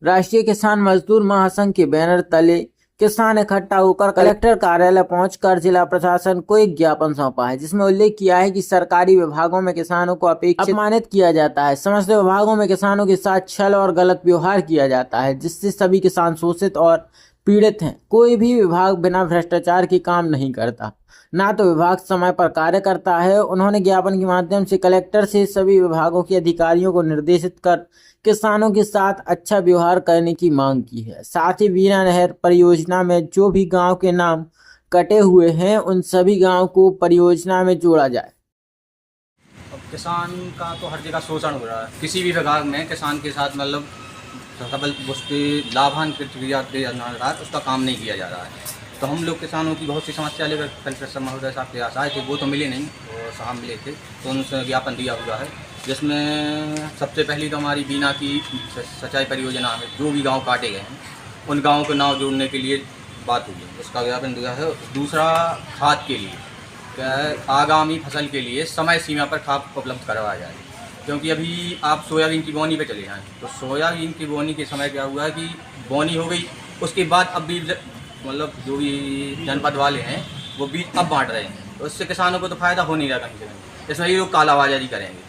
राष्ट्रीय किसान मजदूर महासंघ के बैनर तले किसान इकट्ठा होकर कलेक्टर कार्यालय पहुंचकर जिला प्रशासन को एक ज्ञापन सौंपा है, जिसमें उल्लेख किया है कि सरकारी विभागों में किसानों को अपेक्षित अपमानित किया जाता है। समस्त विभागों में किसानों के साथ छल और गलत व्यवहार किया जाता है, जिससे सभी किसान शोषित और पीड़ित हैं। कोई भी विभाग बिना भ्रष्टाचार के काम नहीं करता, ना तो विभाग समय पर कार्य करता है। उन्होंने ज्ञापन के माध्यम से कलेक्टर से सभी विभागों के अधिकारियों को निर्देशित कर किसानों के साथ अच्छा व्यवहार करने की मांग की है। साथ ही बीना नहर परियोजना में जो भी गांव के नाम कटे हुए हैं, उन सभी गांव को परियोजना में जोड़ा जाए। अब किसान का तो हर जगह शोषण हो रहा है। किसी भी विभाग में किसान के साथ मतलब सबल उसके लाभान्वित किया जा रहा है, उसका काम नहीं किया जा रहा है। तो हम लोग किसानों की बहुत सी समस्या लेकर कलेक्टर महोदय साहब के पास आए थे, वो तो मिले नहीं और साहब मिले थे, तो उनसे ज्ञापन दिया हुआ है, जिसमें सबसे पहली तो हमारी बीना की सिंचाई परियोजना में जो भी गांव काटे गए हैं उन गांवों के नाम जोड़ने के लिए बात हुई है, उसका ज्ञापन दिया है। दूसरा, खाद के लिए क्या है, आगामी फसल के लिए समय सीमा पर खाद उपलब्ध करवाया जाए, क्योंकि अभी आप सोयाबीन की बोनी पे चले जाएँ तो सोयाबीन की बोनी के समय क्या हुआ है कि बोनी हो गई, उसके बाद अब भी मतलब जो भी जनपद वाले हैं वो बीज अब बांट रहे हैं, तो उससे किसानों को तो फ़ायदा हो नहीं रहा कहीं से कहीं। इसमें ये लोग कालाबाजारी करेंगे।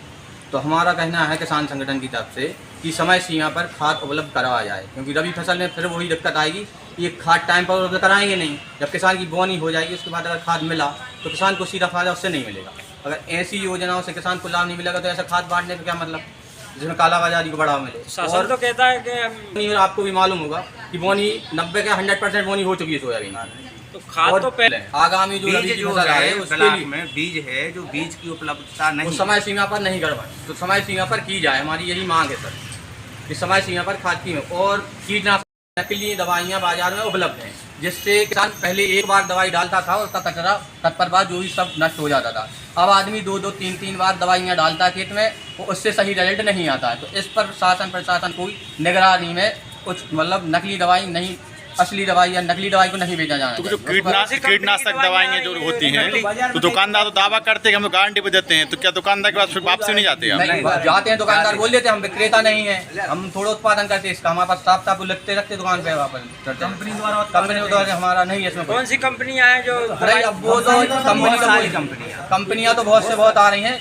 तो हमारा कहना है किसान संगठन की तरफ से कि समय सीमा पर खाद उपलब्ध करवाया जाए, क्योंकि रबी फसल में फिर वही दिक्कत आएगी, ये खाद टाइम पर उपलब्ध कराएंगे नहीं। जब किसान की बोनी हो जाएगी उसके बाद अगर खाद मिला तो किसान को सीधा फायदा उससे नहीं मिलेगा। अगर ऐसी योजनाओं से किसान को लाभ नहीं मिलेगा तो ऐसा खाद बांटने का क्या मतलब, जिसमें कालाबाजारी को बढ़ावा मिले। शासन तो कहता है कि आपको भी मालूम होगा कि बोनी 90 का 100% बोनी हो चुकी है सोयाबीन, तो खाद तो पहले आगामी जो रबी की फसल है उसके लिए में बीज है, जो बीज की उपलब्धता नहीं वो समय सीमा पर नहीं करवाए, तो समय सीमा पर की जाए। हमारी यही मांग है सर कि समय सीमा पर खाद की और कीटनाशक के लिए दवाइयाँ बाजार में उपलब्ध हैं, जिससे किसान पहले एक बार दवाई डालता था और उसका कचरा तत्पर बाद जो भी सब नष्ट हो जाता था। अब आदमी 2-2, 3-3 बार दवाइयाँ डालता है खेत में, वो उससे सही रिजल्ट नहीं आता है। तो इस पर शासन प्रशासन कोई निगरानी में कुछ मतलब नकली दवाई नहीं, असली दवाई या नकली दवाई को नहीं बेचा जाना। तो जो कीटनाशक दवाइयाँ जो होती हैं तो दुकानदार तो दावा करते हैं कि हम गारंटी पे देते हैं, तो क्या दुकानदार के पास फिर वापसी नहीं जाते हैं? जाते हैं, दुकानदार बोल देते हैं हम विक्रेता नहीं है, हम थोड़ा उत्पादन करते हैं इसका, हमारे पास साफ साफ लगते रखते दुकान पे वापस कंपनी द्वारा हमारा नहीं है। इसमें कौन सी कंपनियां हैं जो अरे अब वो तो कंपनियां तो बहुत से बहुत आ रही हैं,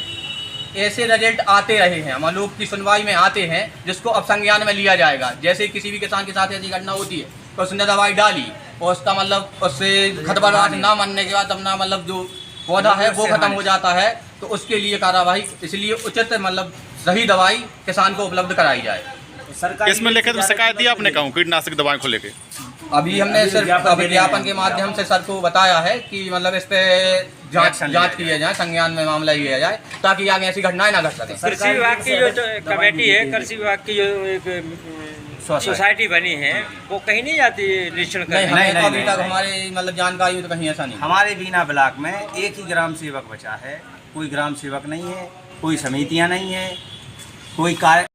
ऐसे रिजल्ट आते रहे हैं, हम लोग की सुनवाई में आते हैं, जिसको अब संज्ञान में लिया जाएगा। जैसे किसी भी किसान के साथ ऐसी घटना होती है तो उसने दवाई डाली और उसका मतलब उससे खतरनाक ना मानने के बाद अपना मतलब जो पौधा है वो खत्म हो जाता है, तो उसके लिए कार्रवाई, इसलिए उचित मतलब सही दवाई किसान को उपलब्ध कराई जाए। इसमें लेकर तो शिकायत दी आपने कहूँ कीटनाशक दवाई को लेके? अभी हमने सिर्फ विज्ञापन के माध्यम से सर को बताया है कि मतलब इस पे जांच किया जाए, संज्ञान में मामला लिया जाए, ताकि आगे ऐसी घटनाएं ना घट सके। कृषि विभाग की जो कमेटी है, कृषि विभाग की जो एक सोसाइटी बनी है, वो कहीं नहीं जाती निरीक्षण करने? नहीं, अभी तक हमारे मतलब जानकारी में तो कहीं ऐसा नहीं। हमारे बीना ब्लॉक में एक ही ग्राम सेवक बचा है, कोई ग्राम सेवक नहीं है, कोई समितियां नहीं है, कोई कार्य